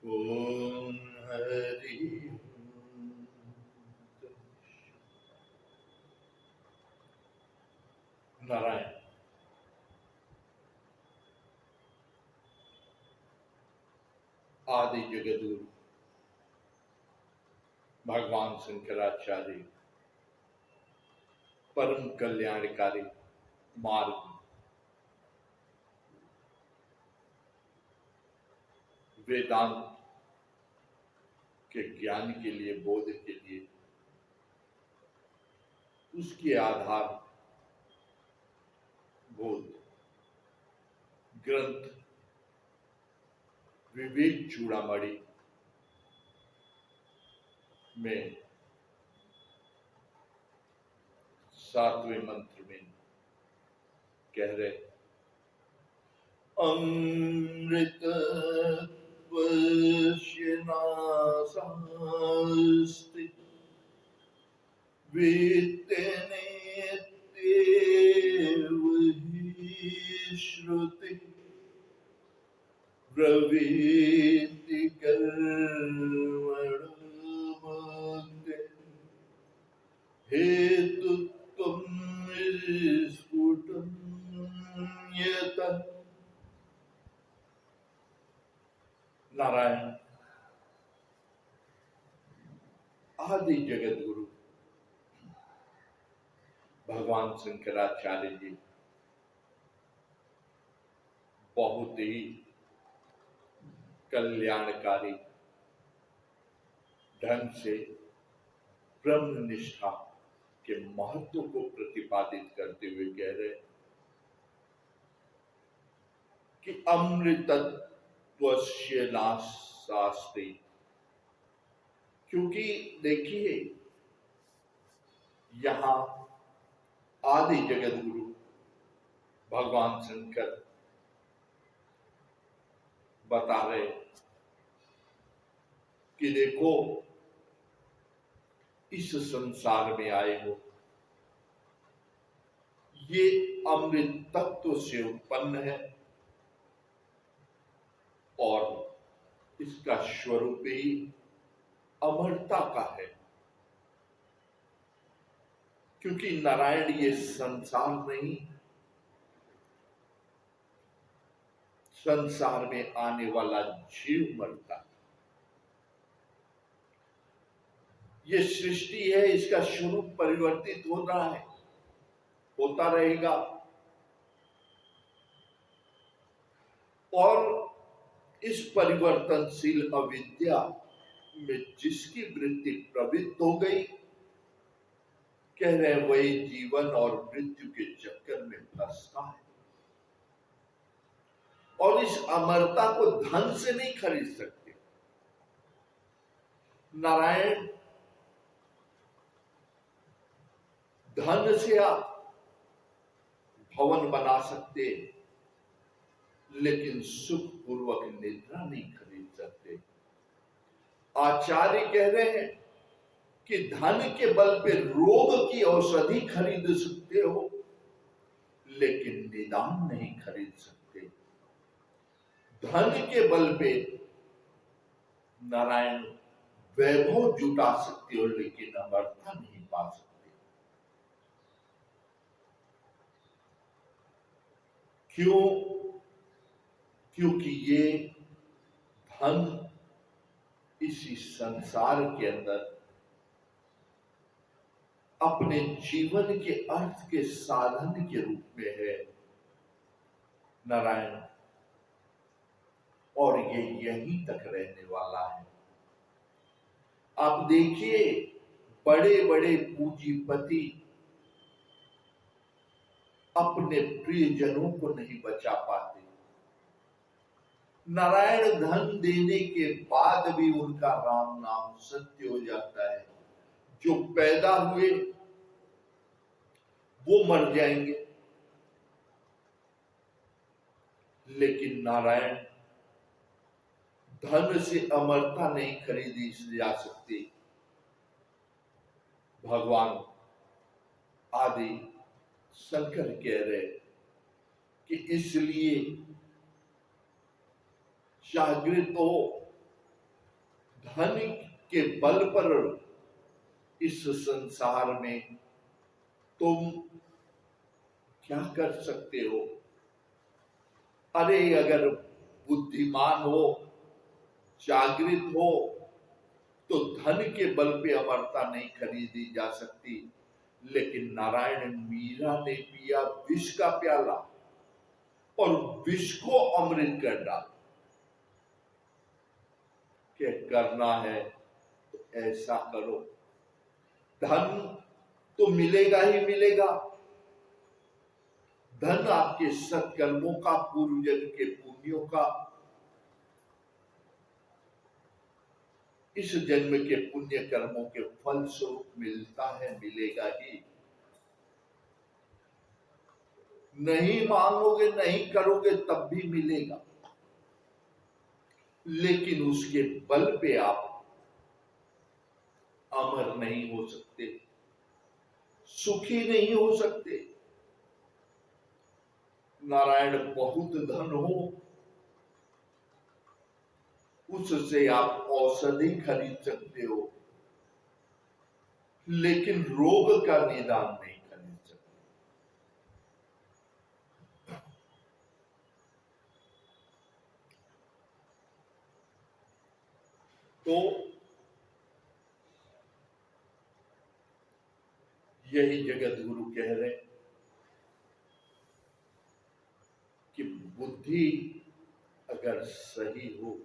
ओम हरि नारायण। आदि जगदगुरु भगवान शंकराचार्य परम कल्याणकारी मार्ग वेदांत के ज्ञान के लिए, बोध के लिए उसके आधार बोध ग्रंथ विवेक चूड़ामणि में 7वें मंत्र में कह रहे अमृत नास्ति वेत्तेनेत्येव हि श्रुति ब्रवीति कर्मणो मुक्ते हेतुत्वं स्फुटं यतः। नारायण आदि जगत गुरु भगवान शंकराचार्य जी बहुत ही कल्याणकारी ढंग से ब्रह्म निष्ठा के महत्व को प्रतिपादित करते हुए कह रहे कि अमृतत्वस्य नास्ति। क्योंकि देखिए यहां आदि जगत गुरु भगवान शंकर बता रहे कि देखो इस संसार में आए हो, ये अमृत तत्व से उत्पन्न है और इसका स्वरूप ही अमरता का है। क्योंकि नारायण ये संसार नहीं, संसार में आने वाला जीव मरता है। ये सृष्टि है, इसका स्वरूप परिवर्तित हो रहा है, होता रहेगा। और इस परिवर्तनशील अविद्या में जिसकी वृत्ति प्रवृत्त हो गई, कह रहे वही जीवन और मृत्यु के चक्कर में फंसता है। और इस अमरता को धन से नहीं खरीद सकते। नारायण धन से आप भवन बना सकते, लेकिन सुख पूर्वक निद्रा नहीं खरीद सकते। आचार्य कह रहे हैं कि धन के बल पे रोग की औषधि खरीद सकते हो, लेकिन निदान नहीं खरीद सकते। धन के बल पे नारायण वैभव जुटा सकते हो, लेकिन अमरता नहीं पा सकते। क्यों? क्योंकि ये धन इसी संसार के अंदर अपने जीवन के अर्थ के साधन के रूप में है नारायण, और ये यहीं तक रहने वाला है। आप देखिए बड़े बड़े पूंजीपति अपने प्रियजनों को नहीं बचा पाते। नारायण धन देने के बाद भी उनका राम नाम सत्य हो जाता है। जो पैदा हुए वो मर जाएंगे, लेकिन नारायण धन से अमरता नहीं खरीदी जा सकती। भगवान आदि शंकर कह रहे कि इसलिए जागृत हो धन के बल पर इस संसार में तुम क्या कर सकते हो? अरे अगर बुद्धिमान हो, जागृत हो, तो धन के बल पे अमरता नहीं खरीदी जा सकती। लेकिन नारायण मीरा ने पिया विष का प्याला और विष को अमृत कर डाला। क्या करना है तो ऐसा करो, धन तो मिलेगा ही मिलेगा। धन आपके सत्कर्मों का, पूर्व जन्म के पुण्यों का, इस जन्म के पुण्य कर्मों के फल स्वरूप मिलता है, मिलेगा ही। नहीं मांगोगे, नहीं करोगे तब भी मिलेगा, लेकिन उसके बल पे आप अमर नहीं हो सकते, सुखी नहीं हो सकते। नारायण बहुत धन हो, उससे आप औषधि खरीद सकते हो, लेकिन रोग का निदान नहीं खरीद सकते। तो यही जगत गुरु कह रहे कि बुद्धि अगर सही हो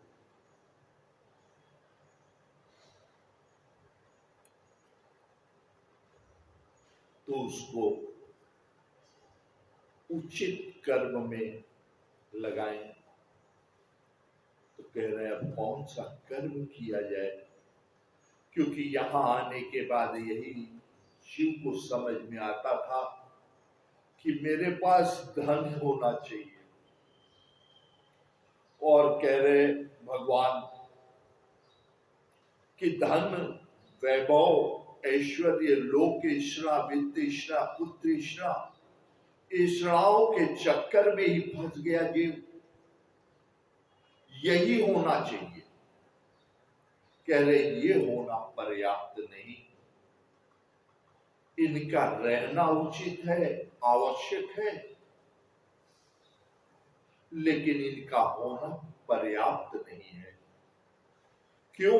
तो उसको उचित कर्म में लगाएं। तो कह रहे हैं अब कौन सा कर्म किया जाए, क्योंकि यहां आने के बाद यही शिव को समझ में आता था कि मेरे पास धन होना चाहिए। और कह रहे भगवान कि धन, वैभव, ऐश्वर्य, लोक ईश्वरा, वित्त ईश्वरा, पुत्र ईश्वरा, ईश्वराओं के चक्कर में ही फंस गया जीव। यही होना चाहिए। कह रहे ये होना पर्याप्त नहीं, इनका रहना उचित है, आवश्यक है, लेकिन इनका होना पर्याप्त नहीं है। क्यों?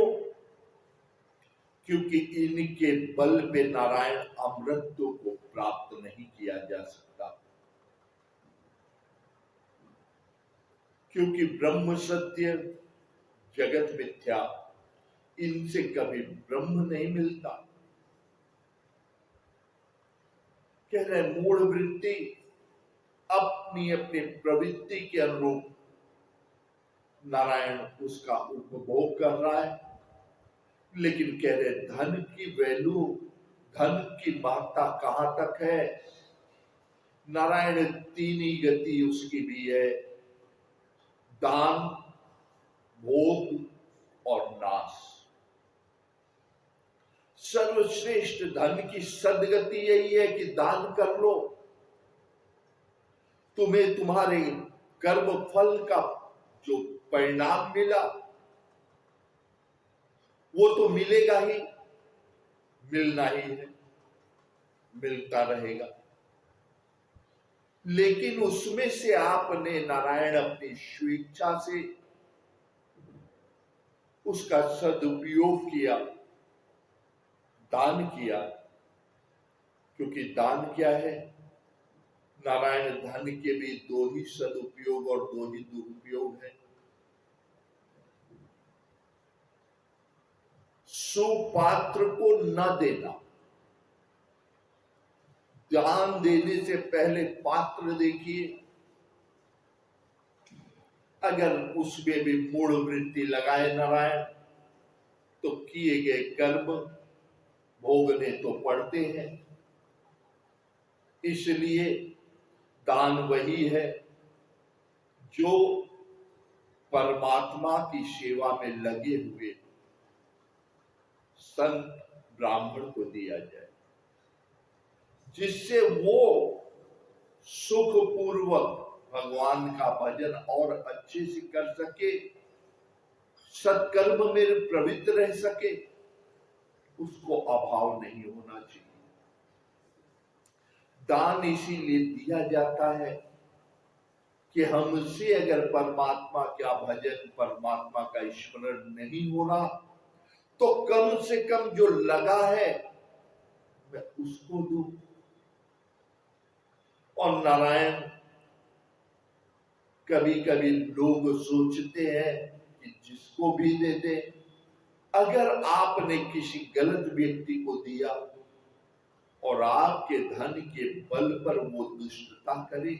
क्योंकि इनके बल पे नारायण अमृतत्व को प्राप्त नहीं किया जा सकता। क्योंकि ब्रह्म सत्य, जगत मिथ्या, इनसे कभी ब्रह्म नहीं मिलता। कह रहे मूढ़ वृत्ति अपनी अपनी प्रवृत्ति के अनुरूप नारायण उसका उपभोग कर रहा है, लेकिन कह रहे धन की वैल्यू, धन की महत्ता कहां तक है? नारायण तीन ही गति उसकी भी है, दान, भोग और नाश। सर्वश्रेष्ठ धन की सदगति यही है कि दान कर लो, तुम्हें तुम्हारे कर्म फल का जो परिणाम मिला वो तो मिलेगा ही, मिलना ही है, मिलता रहेगा। लेकिन उसमें से आपने नारायण अपनी स्वेच्छा से उसका सदुपयोग किया, दान किया। क्योंकि दान क्या है? नारायण धन के भी दो ही सदुपयोग और दो ही दुरुपयोग है। सुपात्र को न देना, दान देने से पहले पात्र देखिए, अगर उसमें भी मूढ़ वृत्ति लगाए नारायण तो किए गए कर्म भोगने तो पड़ते हैं। इसलिए दान वही है जो परमात्मा की सेवा में लगे हुए संत ब्राह्मण को दिया जाए, जिससे वो सुखपूर्वक भगवान का भजन और अच्छे से कर सके, सत्कर्म में प्रवृत्त रह सके, उसको अभाव नहीं होना चाहिए। दान इसीलिए दिया जाता है कि हमसे अगर परमात्मा का भजन, परमात्मा का स्मरण नहीं हो रहा, तो कम से कम जो लगा है मैं उसको दूं। और नारायण, कभी कभी लोग सोचते हैं कि जिसको भी दे दे, अगर आपने किसी गलत व्यक्ति को दिया और आपके धन के बल पर वो दुष्टता करे,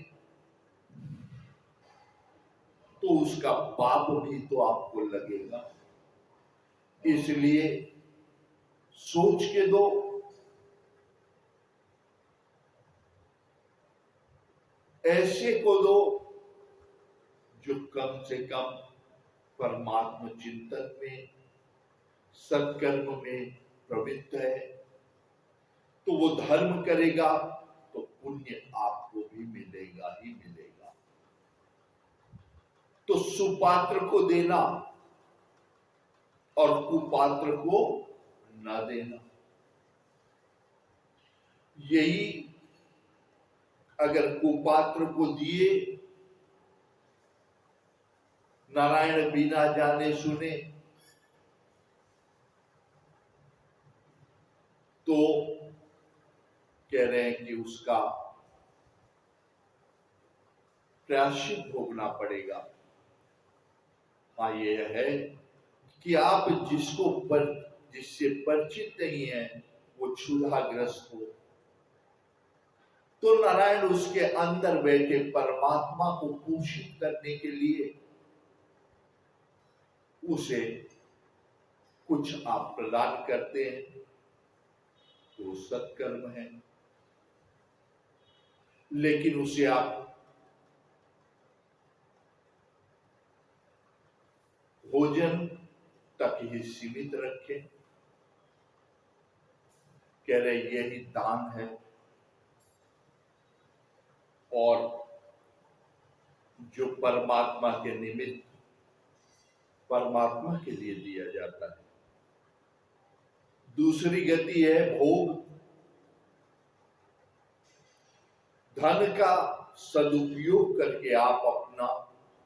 तो उसका पाप भी तो आपको लगेगा। इसलिए सोच के दो। ऐसे को दो जो कम से कम परमात्मा चिंतन में, सत्कर्म में प्रवृत्त है। तो वो धर्म करेगा तो पुण्य आपको भी मिलेगा ही मिलेगा। तो सुपात्र को देना और कुपात्र को न देना, यही अगर कुपात्र को दिए, नारायण बिना जाने सुने, तो कह रहे हैं कि उसका प्रायश्चित भोगना पड़ेगा। हाँ, यह है कि आप जिससे परिचित नहीं है, वो क्षुधाग्रस्त हो, तो नारायण उसके अंदर बैठे परमात्मा को पोषित करने के लिए उसे कुछ आप प्रदान करते हैं, तो सत्कर्म है। लेकिन उसे आप भोजन तक ही सीमित रखें। कह रहे यही दान है, और जो परमात्मा के निमित्त परमात्मा के लिए दिया जाता है। दूसरी गति है भोग। धन का सदुपयोग करके आप अपना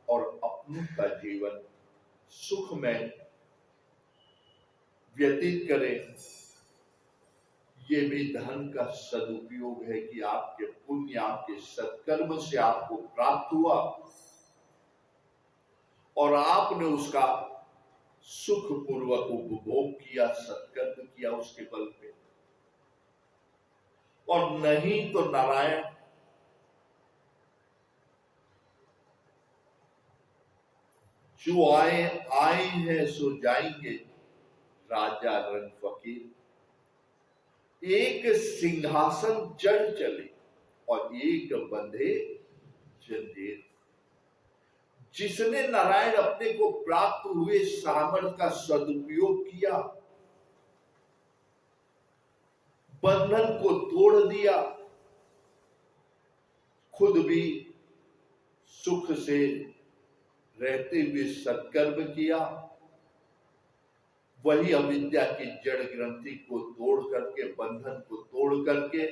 और अपनों का जीवन सुख में व्यतीत करें। ये भी धन का सदुपयोग है कि आपके पुण्य, आपके सत्कर्म से आपको प्राप्त हुआ और आपने उसका सुख पूर्वक उपभोग किया, सत्कर्म किया उसके बल पे। और नहीं तो नारायण, जो आए हैं सो जाएंगे, राजा रंग फकीर। एक सिंहासन चढ़ चले और एक बंधे जंजीर। जिसने नारायण अपने को प्राप्त हुए सामर्थ्य का सदुपयोग किया, बंधन को तोड़ दिया, खुद भी सुख से रहते हुए सत्कर्म किया, वही अविद्या की जड़ ग्रंथि को तोड़ करके, बंधन को तोड़ करके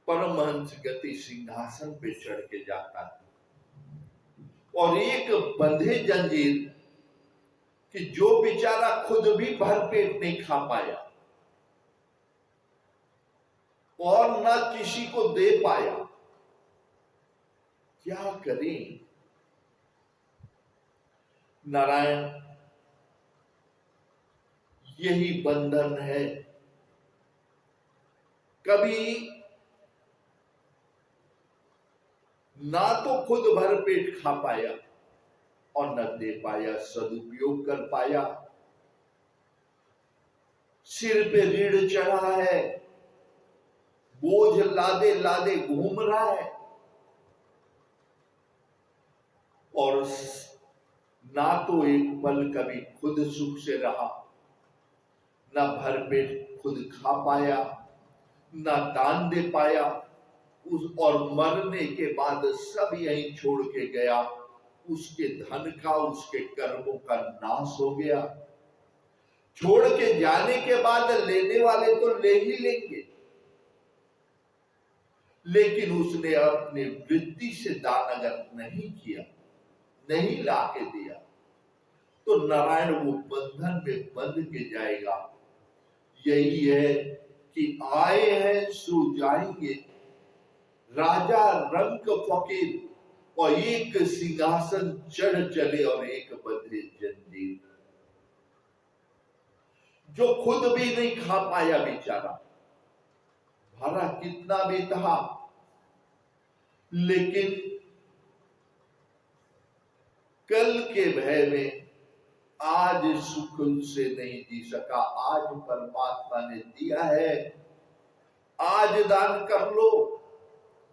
परमहंस गति सिंहासन पे चढ़ के जाता है। और एक बंधे जंजीर कि जो बेचारा खुद भी भरपेट नहीं खा पाया और ना किसी को दे पाया, क्या करें। नारायण, यही बंधन है। कभी ना तो खुद भर पेट खा पाया और न दे पाया, सदुपयोग कर पाया। सिर पे रीढ़ चढ़ा है, बोझ लादे लादे घूम रहा है, और ना तो एक पल कभी खुद सुख से रहा, ना भरपेट खुद खा पाया, ना दान दे पाया, और मरने के बाद सब यहीं छोड़ के गया उसके धन का, उसके कर्मों का नाश हो गया। छोड़ के जाने के बाद लेने वाले तो ले ही लेंगे, लेकिन उसने अपनी वृत्ति से दान अगर नहीं किया, नहीं ला के दिया, तो नारायण वो बंधन में बंध के जाएगा। यही है कि आए हैं सो जाएंगे, राजा रंक फकीर, और एक सिंहासन चढ़ चले और एक बंधे जंजीर। जो खुद भी नहीं खा पाया बेचारा, भरा कितना भी था, लेकिन कल के भय में आज सुख से नहीं जी सका। आज परमात्मा ने दिया है, आज दान कर लो,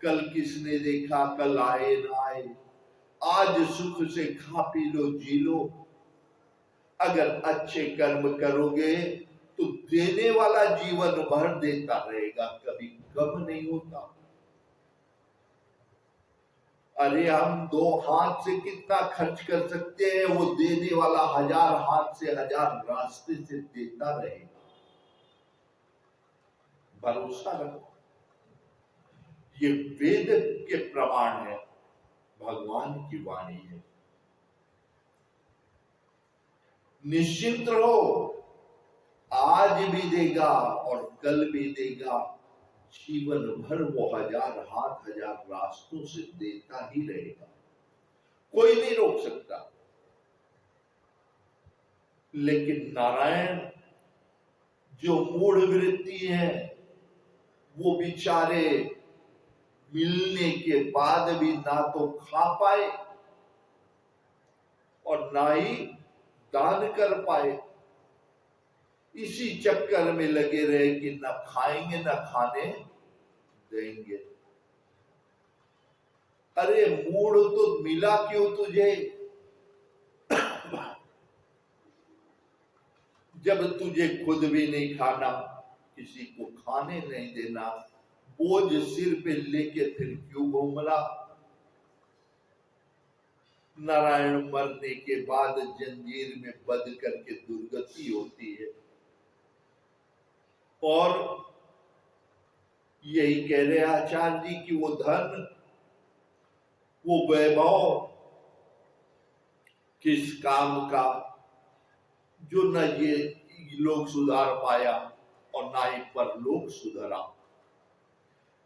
कल किसने देखा, कल आए ना आए। आज सुख से खा पी लो, जी लो। अगर अच्छे कर्म करोगे तो देने वाला जीवन भर देता रहेगा, कभी कम नहीं होता। अरे हम 2 हाथ से कितना खर्च कर सकते हैं, वो देने वाला 1000 हाथ से 1000 रास्ते से देता रहेगा। भरोसा रखो, ये वेद के प्रमाण है, भगवान की वाणी है। निश्चिंत रहो, आज भी देगा और कल भी देगा। जीवन भर वो 1000 हाथ 1000 रास्तों से देता ही रहेगा, कोई नहीं रोक सकता। लेकिन नारायण जो मूढ़ वृत्ति है, वो बेचारे मिलने के बाद भी ना तो खा पाए और ना ही दान कर पाए। इसी चक्कर में लगे रहे कि न खाएंगे न खाने देंगे। अरे मूड तो मिला क्यों तुझे, जब तुझे खुद भी नहीं खाना, किसी को खाने नहीं देना, बोझ सिर पे लेके फिर क्यों घूम रहा। नारायण मरने के बाद जंजीर में बंध करके दुर्गति होती है। और यही कह रहे आचार्य जी कि वो धन, वो वैभव किस काम का, जो न ये लोग सुधार पाया और ना ही परलोक सुधरा,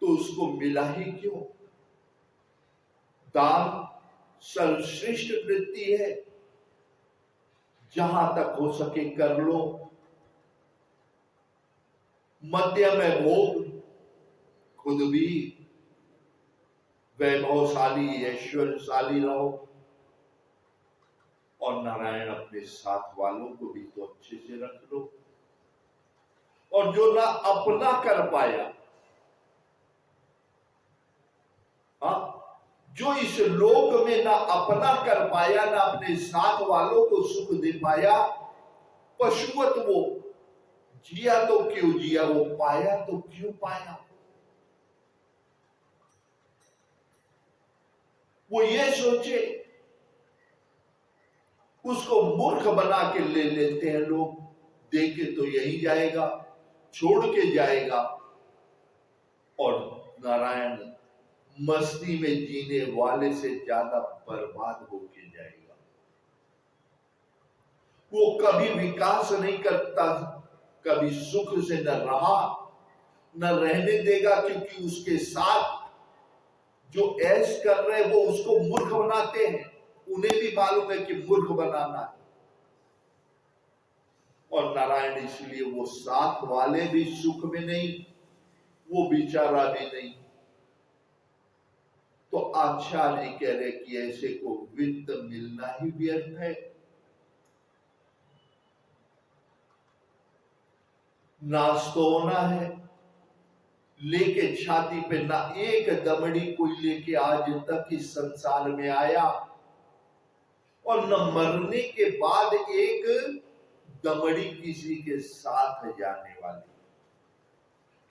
तो उसको मिला ही क्यों। दान सर्वश्रेष्ठ वृत्ति है, जहां तक हो सके कर लो। मध्य में भोग, खुद भी वैभवशाली ऐश्वर्यशाली रहो, और नारायण अपने साथ वालों को भी तो अच्छे से रख लो। और जो ना अपना कर पाया, हाँ, जो इस लोक में ना अपना कर पाया, ना अपने साथ वालों को सुख दे पाया, पशुवत वो जिया तो क्यों जिया, वो पाया तो क्यों पाया। वो ये सोचे, उसको मूर्ख बना के ले लेते हैं लोग, दे के तो यही जाएगा, छोड़ के जाएगा, और नारायण मस्ती में जीने वाले से ज्यादा बर्बाद होके जाएगा। वो कभी विकास नहीं करता, कभी सुख से न रहा न रहने देगा, क्योंकि उसके साथ जो ऐश कर रहे वो उसको मूर्ख बनाते हैं। उन्हें भी मालूम है कि मूर्ख बनाना है, और नारायण इसलिए वो साथ वाले भी सुख में नहीं, वो बेचारा भी नहीं। तो आचार्य कह रहे कि ऐसे को वित्त मिलना ही व्यर्थ है। नाश तो होना है, लेके छाती पे ना एक दमड़ी कोई लेके आज तक इस संसार में आया, और न मरने के बाद एक दमड़ी किसी के साथ जाने वाली।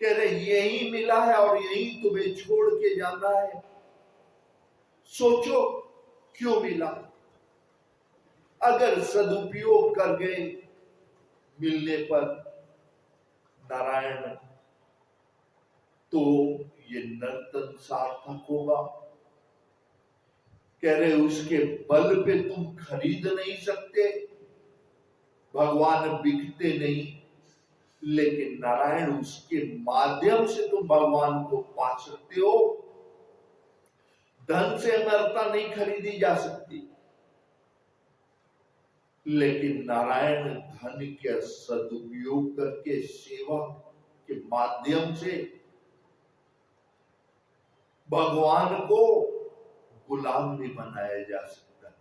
कह रहे यही मिला है और यही तुम्हें छोड़ के जाना है। सोचो क्यों मिला। अगर सदुपयोग कर गए मिलने पर नारायण, तो ये नर्तन सार्थक होगा। कह रहे उसके बल पे तुम खरीद नहीं सकते, भगवान बिकते नहीं, लेकिन नारायण उसके माध्यम से तुम भगवान को पा सकते हो। धन से अमरता नहीं खरीदी जा सकती, लेकिन नारायण धन के सदुपयोग करके सेवा के माध्यम से भगवान को गुलाम भी बनाया जा सकता है।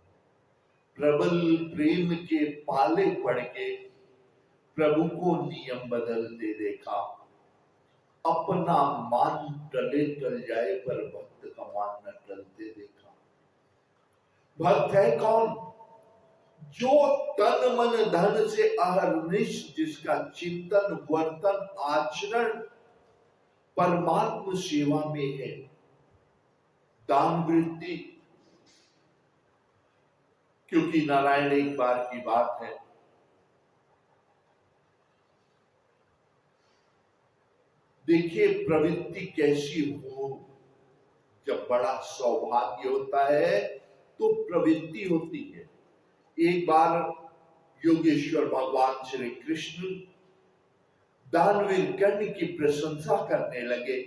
प्रबल प्रेम के पाले पड़ के प्रभु को नियम बदलते देखा, अपना मान टले टल जाए पर भक्त का मान न टलते देखा। भक्त है कौन? जो तन मन धन से अहर्निश, जिसका चिंतन वर्तन आचरण परमात्म सेवा में है, दान वृत्ति। क्योंकि नारायण एक बार की बात है, देखिए प्रवृत्ति कैसी हो। जब बड़ा सौभाग्य होता है तो प्रवृत्ति होती है। एक बार योगेश्वर भगवान श्री कृष्ण दानवीर कर्ण की प्रशंसा करने लगे।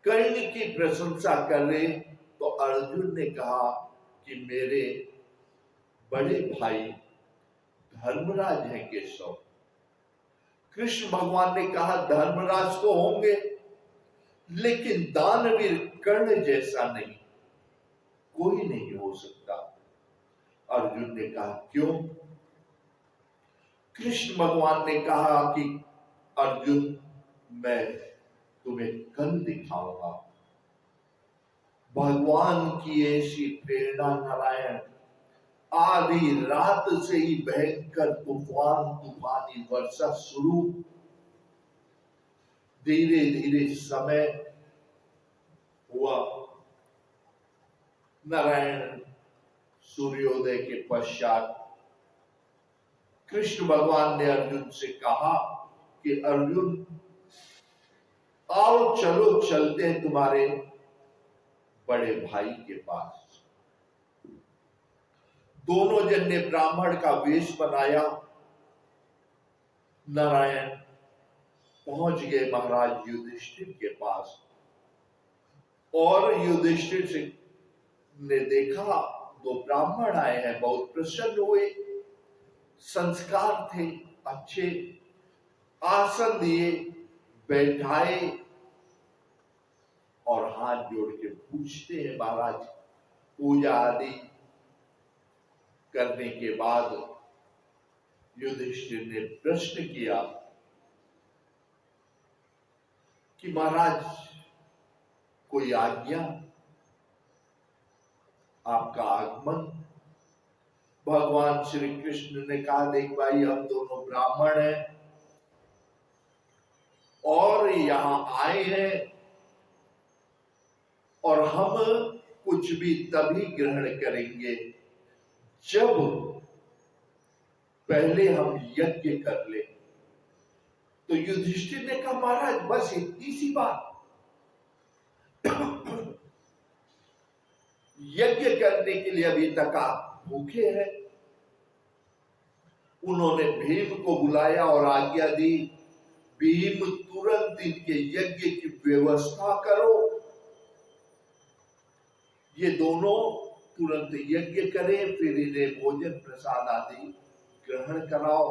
कर्ण की प्रशंसा कर रहे तो अर्जुन ने कहा कि मेरे बड़े भाई धर्मराज हैं केशव। कृष्ण भगवान ने कहा धर्मराज तो होंगे, लेकिन दानवीर कर्ण जैसा नहीं, कोई नहीं हो सकता। अर्जुन ने कहा क्यों? कृष्ण भगवान ने कहा कि अर्जुन, मैं तुम्हें कल दिखाऊंगा। भगवान की ऐसी प्रेरणा नारायण, आधी रात से ही भयंकर तूफानी वर्षा शुरू। धीरे धीरे समय हुआ। नारायण सूर्योदय के पश्चात कृष्ण भगवान ने अर्जुन से कहा कि अर्जुन आओ, चलो चलते हैं तुम्हारे बड़े भाई के पास। दोनों जन ने ब्राह्मण का वेश बनाया। नारायण पहुंच गए महाराज युधिष्ठिर के पास, और युधिष्ठिर से ने देखा दो ब्राह्मण आए हैं, बहुत प्रसन्न हुए। संस्कार थे अच्छे, आसन दिए, बैठाए और हाथ जोड़ के पूछते हैं महाराज। पूजा आदि करने के बाद युधिष्ठिर ने प्रश्न किया कि महाराज कोई आज्ञा? आपका आगमन। भगवान श्री कृष्ण ने कहा देख भाई, हम दोनों ब्राह्मण हैं और यहां आए हैं, और हम कुछ भी तभी ग्रहण करेंगे जब पहले हम यज्ञ कर ले। तो युधिष्ठिर ने कहा महाराज बस इतनी सी बात, यज्ञ करने के लिए अभी तक आप भूखे हैं। उन्होंने भीम को बुलाया और आज्ञा दी, भीम तुरंत इनके यज्ञ की व्यवस्था करो। ये दोनों तुरंत यज्ञ करें, फिर इन्हें भोजन प्रसाद आदि ग्रहण कराओ।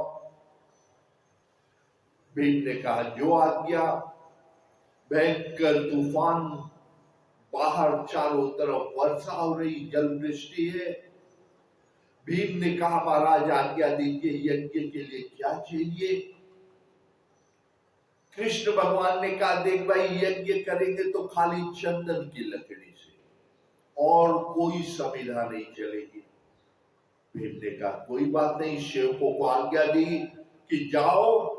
भीम ने कहा जो आज्ञा। भयंकर तूफान, बाहर चारों तरफ वर्षा हो रही, जल वृष्टि है। भीम ने कहा महाराज आज्ञा दीजिए, यज्ञ के लिए क्या चाहिए? कृष्ण भगवान ने कहा देख भाई, यज्ञ करेंगे तो खाली चंदन की लकड़ी से, और कोई सुविधा नहीं चलेगी। भीम ने कहा कोई बात नहीं। सेवकों को आज्ञा दी कि जाओ,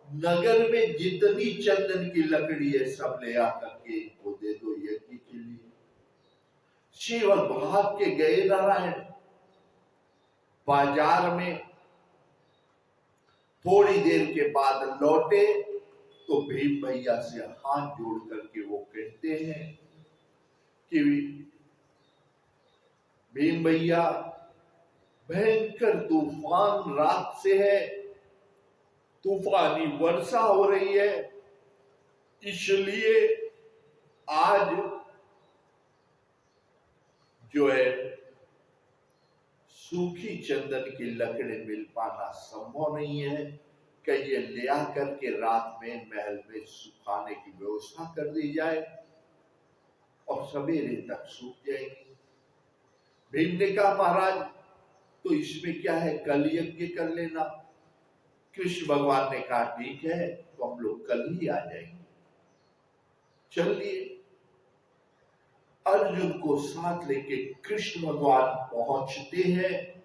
नगर में जितनी चंदन की लकड़ी है सब ले आकर के इनको दे दो यज्ञ के लिए। सेवक भाग के गए नारायण, बाजार में, थोड़ी देर के बाद लौटे तो भीम भैया से हाथ जोड़ करके वो कहते हैं कि भीम भैया, भयंकर तूफान रात से है, तूफानी वर्षा हो रही है, इसलिए आज जो है सूखी चंदन की लकड़ी मिल पाना संभव नहीं है, कहिए ले आकर के रात में महल में सुखाने की व्यवस्था कर दी जाए और सवेरे तक सूख जाएंगे। भीम ने कहा महाराज तो इसमें क्या है, कल यज्ञ कर लेना। कृष्ण भगवान ने कहा ठीक है, तो हम लोग कल ही आ जाएंगे। चलिए, अर्जुन को साथ लेके कृष्ण भगवान पहुंचते हैं।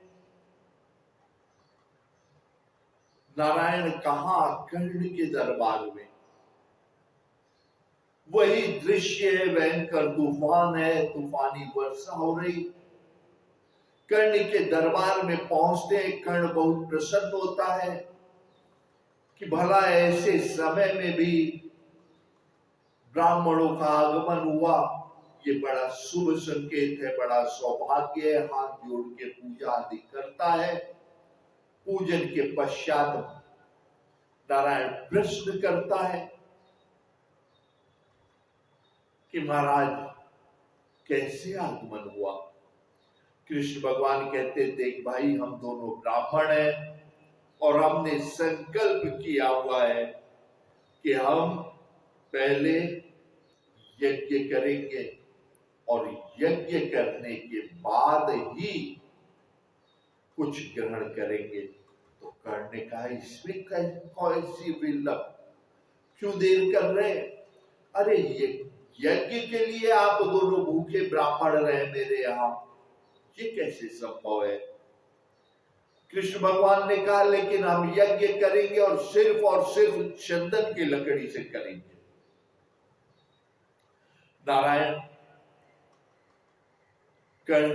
नारायण कहां, कर्ण के दरबार में। वही दृश्य है, भयंकर तूफान है, तूफानी वर्षा हो रही। कर्ण के दरबार में पहुंचते हैं, कर्ण बहुत प्रसन्न होता है कि भला ऐसे समय में भी ब्राह्मणों का आगमन हुआ, ये बड़ा शुभ संकेत है, बड़ा सौभाग्य है। हाथ जोड़ के पूजा आदि करता है। पूजन के पश्चात नारायण प्रश्न करता है कि महाराज कैसे आगमन हुआ। कृष्ण भगवान कहते, देख भाई, हम दोनों ब्राह्मण हैं और हमने संकल्प किया हुआ है कि हम पहले यज्ञ करेंगे और यज्ञ करने के बाद ही कुछ ग्रहण करेंगे। तो कर्ण ने कहा, इसमें कैसी विलंब, क्यों देर कर रहे? अरे ये यज्ञ के लिए आप दोनों भूखे ब्राह्मण रहे मेरे यहां, ये कैसे संभव है? कृष्ण भगवान ने कहा, लेकिन हम यज्ञ करेंगे और सिर्फ चंदन की लकड़ी से करेंगे। नारायण कर्ण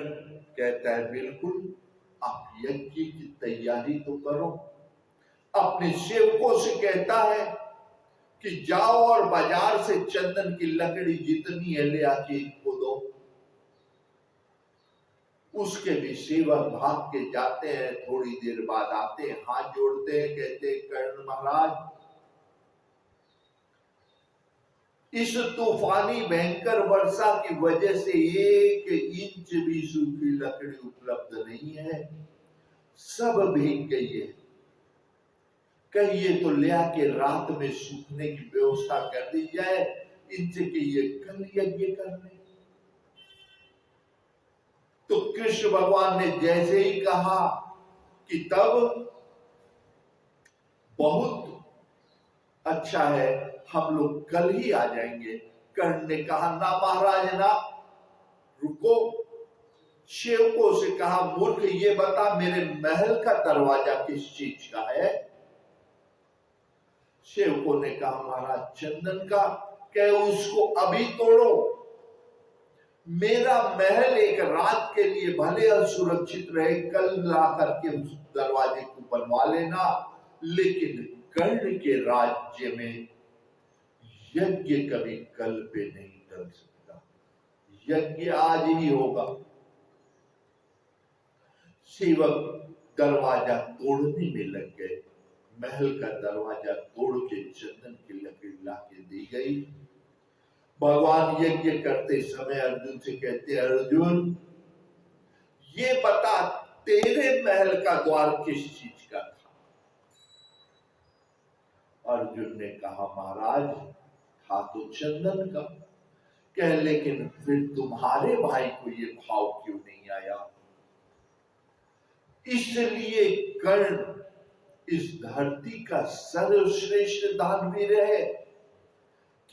कहता है, बिल्कुल, आप यज्ञ की तैयारी तो करो। अपने सेवकों से कहता है कि जाओ और बाजार से चंदन की लकड़ी जितनी है ले आके इनको दो। उसके भी सेवक भाग के जाते हैं, थोड़ी देर बाद आते हैं, हाथ जोड़ते हैं, कहते हैं, कर्ण महाराज, इस तूफानी भयंकर वर्षा की वजह से 1 इंच भी सूखी लकड़ी उपलब्ध नहीं है, सब भीग गई है। कहिए तो ले आके रात में सूखने की व्यवस्था कर दी जाए, इनसे कहिए कल यज्ञ कर ले। तो कृष्ण भगवान ने जैसे ही कहा कि तब बहुत अच्छा है, हम लोग कल ही आ जाएंगे। कर्ण ने कहा, ना महाराज ना, रुको। सेवकों से कहा, मूर्ख, ये बता मेरे महल का दरवाजा किस चीज का है? सेवकों ने कहा, महाराज चंदन का। कहे, उसको अभी तोड़ो। मेरा महल एक रात के लिए भले असुरक्षित रहे, कल ला करके उस दरवाजे को बनवा लेना, लेकिन कर्ण के राज्य में यज्ञ कभी कल पे नहीं टल सकता, यज्ञ आज ही होगा। सेवक दरवाजा तोड़ने में लग गए। महल का दरवाजा तोड़ के चंदन की लकड़ी लाके दी गई। भगवान यज्ञ करते समय अर्जुन से कहते, अर्जुन ये बता, तेरे महल का द्वार किस चीज का था? अर्जुन ने कहा, महाराज था तो चंदन का। कह, लेकिन फिर तुम्हारे भाई को ये भाव क्यों नहीं आया? इसलिए कर्ण इस धरती का सर्वश्रेष्ठ दानवीर है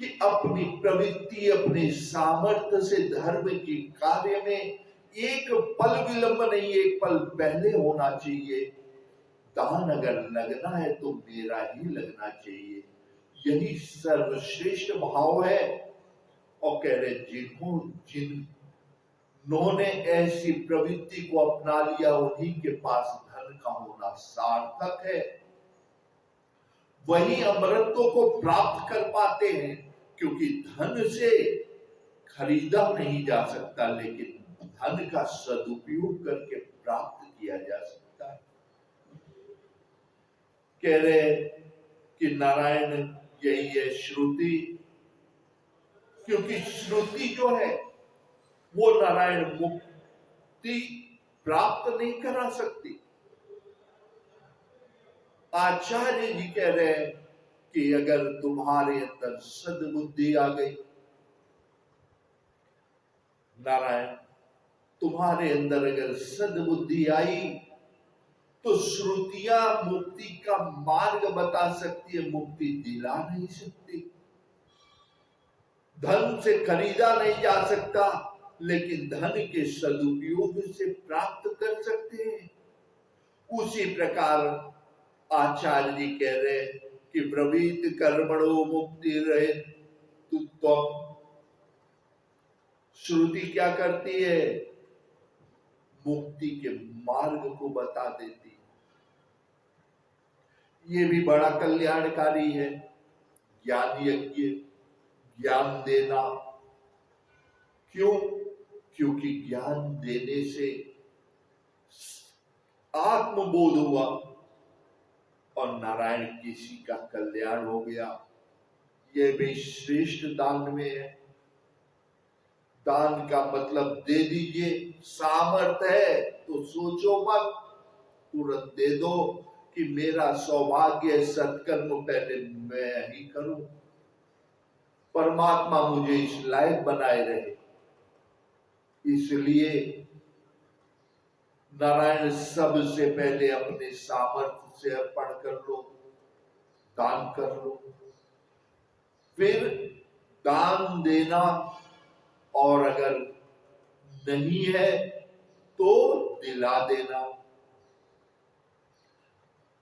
कि अपनी प्रवृत्ति, अपने सामर्थ्य से धर्म के कार्य में एक पल विलंब नहीं, एक पल पहले होना चाहिए। दान अगर लगना है तो मेरा ही लगना चाहिए, यही सर्वश्रेष्ठ भाव है। और कह रहे, जिन्होंने ऐसी प्रवृत्ति को अपना लिया, उन्हीं के पास का होना सार्थक है। वही अमरत्व को प्राप्त कर पाते हैं, क्योंकि धन से खरीदा नहीं जा सकता, लेकिन धन का सदुपयोग करके प्राप्त किया जा सकता है। कह रहे कि नारायण यही है श्रुति, क्योंकि श्रुति जो है वो नारायण मुक्ति प्राप्त नहीं करा सकती। आचार्य जी कह रहे हैं कि अगर तुम्हारे अंदर सद्बुद्धि आ गई, नारायण तुम्हारे अंदर अगर सद्बुद्धि आई, तो श्रुतियां मुक्ति का मार्ग बता सकती है, मुक्ति दिला नहीं सकती। धन से खरीदा नहीं जा सकता, लेकिन धन के सदुपयोग से प्राप्त कर सकते हैं। उसी प्रकार आचार्य जी कह रहे कि ब्रवीत कर्मणो मुक्ति रहे तो श्रुति क्या करती है? मुक्ति के मार्ग को बता देती है। ये भी बड़ा कल्याणकारी है। ज्ञान यज्ञ, ज्ञान देना। क्यों? क्योंकि ज्ञान देने से आत्मबोध हुआ और नारायण किसी का कल्याण हो गया। यह भी श्रेष्ठ दान में है। दान का मतलब दे दीजिए, सामर्थ्य है तो सोचो मत, तुरंत दे दो कि मेरा सौभाग्य सत्कर्म पहले मैं ही करूं, परमात्मा मुझे इस लायक बनाए रहे। इसलिए नारायण सबसे पहले अपने सामर्थ्य से अर्पण कर लो, दान कर लो, फिर दान देना। और अगर नहीं है तो दिला देना।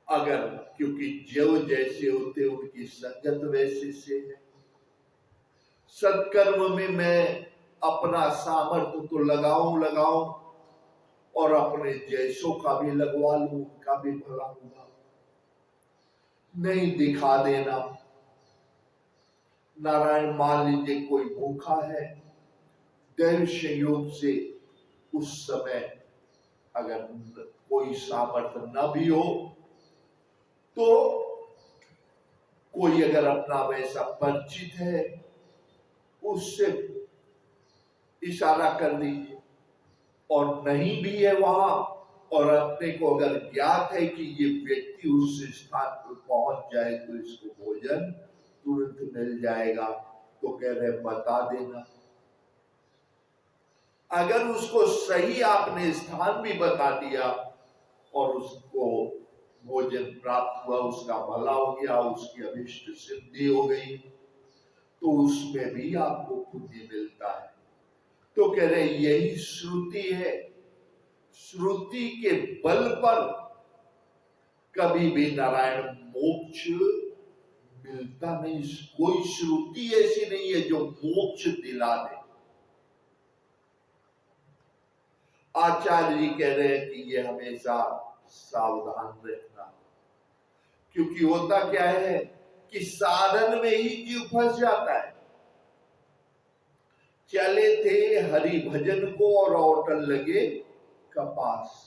अगर, क्योंकि जो जैसे होते उनकी संगत वैसे से है। सत्कर्म में मैं अपना सामर्थ्य तो लगाऊं और अपने जैसों का भी लगवा लूं, उनका भी भला होगा। नहीं दिखा देना। नारायण मान लीजिए कोई भूखा है, दैव संयोग से उस समय अगर कोई सामर्थ्य न भी हो, तो कोई अगर अपना वैसा परिचित है, उससे इशारा कर दीजिए। और नहीं भी है वहां, और अपने को अगर ज्ञात है कि ये व्यक्ति उस स्थान पर पहुंच जाए तो इसको भोजन तुरंत मिल जाएगा, तो कह रहे बता देना। अगर उसको सही आपने स्थान भी बता दिया और उसको भोजन प्राप्त हुआ, उसका भला हो गया, उसकी अभिष्ट सिद्धि हो गई, तो उसमें भी आपको पुण्य मिलता है। तो कह रहे यही श्रुति है। श्रुति के बल पर कभी भी नारायण मोक्ष मिलता नहीं। कोई श्रुति ऐसी नहीं है जो मोक्ष दिला दे। आचार्य जी कह रहे हैं कि ये हमेशा सावधान रहना, क्योंकि होता क्या है कि साधन में ही जीव फंस जाता है। चले थे हरि भजन को और औटन लगे कपास।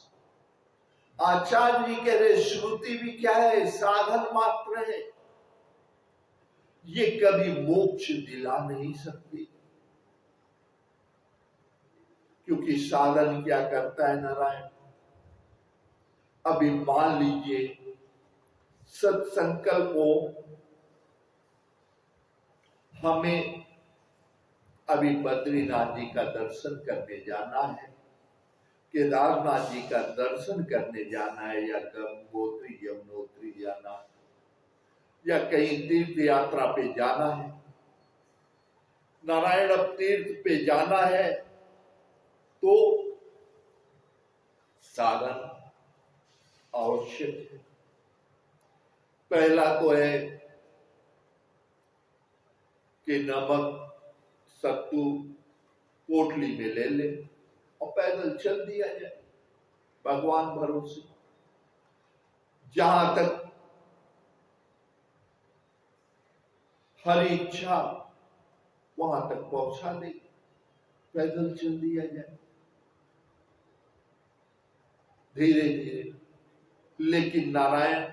आचार्य जी कह रहे श्रुति भी क्या है? साधन मात्र है। ये कभी मोक्ष दिला नहीं सकती, क्योंकि साधन क्या करता है नारायण? अभी मान लीजिए सत्संकल्प हो, हमें अभी बद्रीनाथ जी का दर्शन करने जाना है, केदारनाथ जी का दर्शन करने जाना है, या गंगोत्री यमुनोत्री जाना है, या कहीं तीर्थ यात्रा पे जाना है। नारायण अब तीर्थ पे जाना है तो साधन आवश्यक है। पहला तो है कि नमक सत्तू पोटली में ले ले और पैदल चल दिया जाए भगवान भरोसे। जहां तक हर इच्छा वहां तक पहुंचा दे, पैदल चल दिया जाए धीरे धीरे। लेकिन नारायण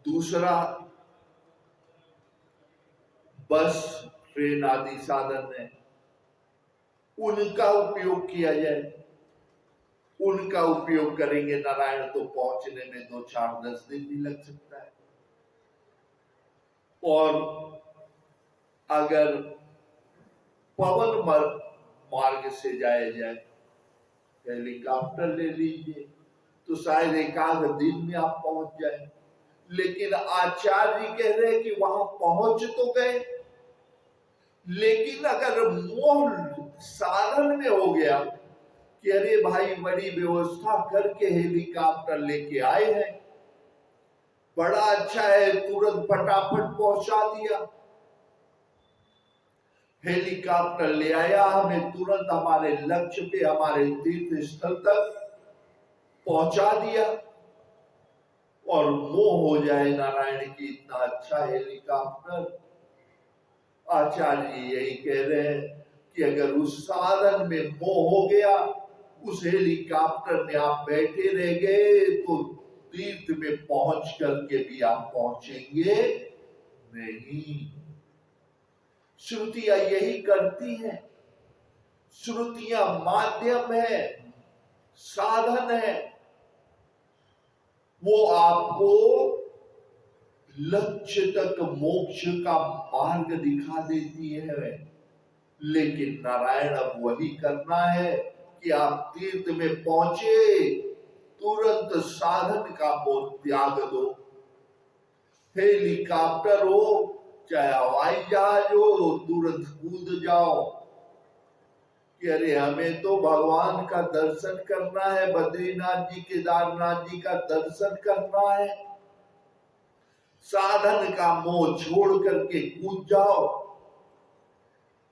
दूसरा बस ट्रेन आदि साधन है, उनका उपयोग किया जाए। उनका उपयोग करेंगे नारायण तो पहुंचने में 2, 4, 10 दिन भी लग सकता है। और अगर पवन मार्ग से जाया जाए, हेलीकॉप्टर ले लीजिए तो शायद 1 दिन में आप पहुंच जाए। लेकिन आचार्य जी कह रहे हैं कि वहां पहुंच तो गए, लेकिन अगर मोह साधन में हो गया कि अरे भाई बड़ी व्यवस्था करके हेलीकॉप्टर लेके आए हैं, बड़ा अच्छा है, तुरंत फटाफट पहुंचा दिया, हेलीकॉप्टर ले आया, हमें तुरंत हमारे लक्ष्य पे, हमारे तीर्थ स्थल तक पहुंचा दिया, और मोह हो जाए नारायण की इतना अच्छा हेलीकॉप्टर। आचार्य जी यही कह रहे हैं कि अगर उस साधन में मोह हो गया, उस हेलीकॉप्टर में आप बैठे रह गए, तो तीर्थ में पहुंच करके भी आप पहुंचेंगे नहीं। श्रुतियां यही करती हैं। श्रुतियां माध्यम है, साधन है, वो आपको लक्ष्य तक मोक्ष का मार्ग दिखा देती है। लेकिन नारायण अब वही करना है कि आप तीर्थ में पहुंचे, तुरंत साधन का मोह त्याग दो। हेलीकॉप्टर हो चाहे हवाई जहाज हो, तुरंत कूद जाओ कि अरे हमें तो भगवान का दर्शन करना है, बद्रीनाथ जी, केदारनाथ जी का दर्शन करना है। साधन का मोह छोड़ करके कूद जाओ,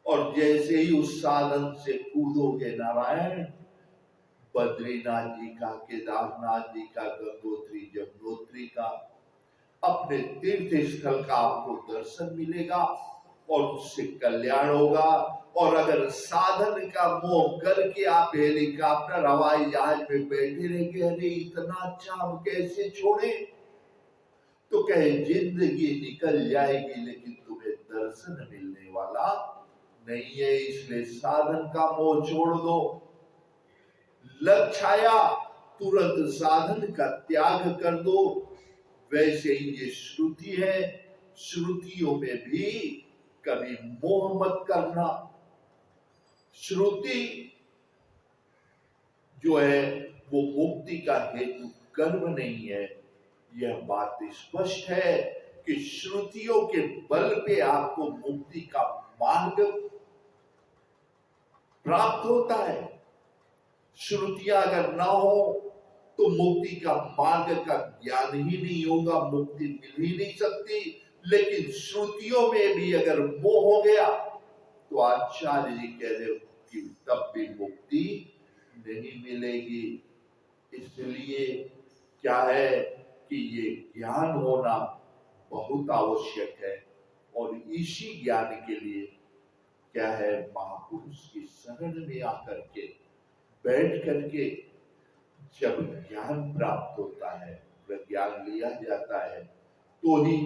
और जैसे ही उस साधन से कूदोगे नारायण, बद्रीनाथ जी का, केदारनाथ जी का, गंगोत्री जमुनोत्री का, अपने तीर्थ स्थल का आपको दर्शन मिलेगा और उससे कल्याण होगा। और अगर साधन का मोह करके आप हेलीकॉप्टर, हवाई जहाज में बैठे रहेंगे, अरे इतना अच्छा हम कैसे छोड़े, तो कहे जिंदगी निकल जाएगी लेकिन तुम्हें दर्शन मिलने वाला नहीं है। इसलिए साधन का मोह छोड़ दो, लक्ष्य आया तुरंत साधन का त्याग कर दो। वैसे ही ये श्रुति है, श्रुतियों में भी कभी मोह मत करना। श्रुति जो है वो मुक्ति का हेतु कर्म नहीं है। यह बात स्पष्ट है कि श्रुतियों के बल पे आपको मुक्ति का मार्ग प्राप्त होता है। श्रुतियां अगर ना हो तो मुक्ति का मार्ग का ज्ञान ही नहीं होगा, मुक्ति मिल ही नहीं सकती। लेकिन श्रुतियों में भी अगर मोह हो गया तो आचार्य जी कह रहे हो कि तब भी मुक्ति नहीं मिलेगी। इसलिए क्या है कि ये ज्ञान होना बहुत आवश्यक है, और इसी ज्ञान के लिए क्या है, महापुरुष की शरण में आकर के बैठ करके जब ज्ञान प्राप्त होता है, ज्ञान लिया जाता है, तो ही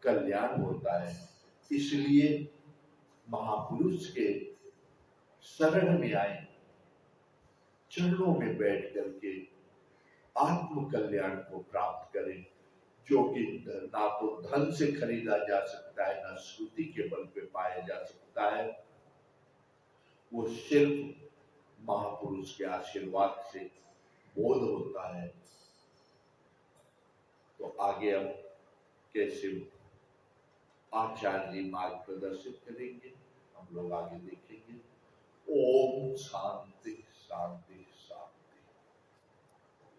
कल्याण होता है। इसलिए महापुरुष के शरण में आए, चरणों में बैठ करके आत्म कल्याण को प्राप्त करें, जो कि ना तो धन से खरीदा जा सकता है, ना श्रुति के बल पे पाया जा सकता है। वो सिर्फ महापुरुष के आशीर्वाद से बोध होता है। तो आगे हम कैसे आचार्य जी मार्ग प्रदर्शित करेंगे, हम लोग आगे देखेंगे। ओम शांति शांति।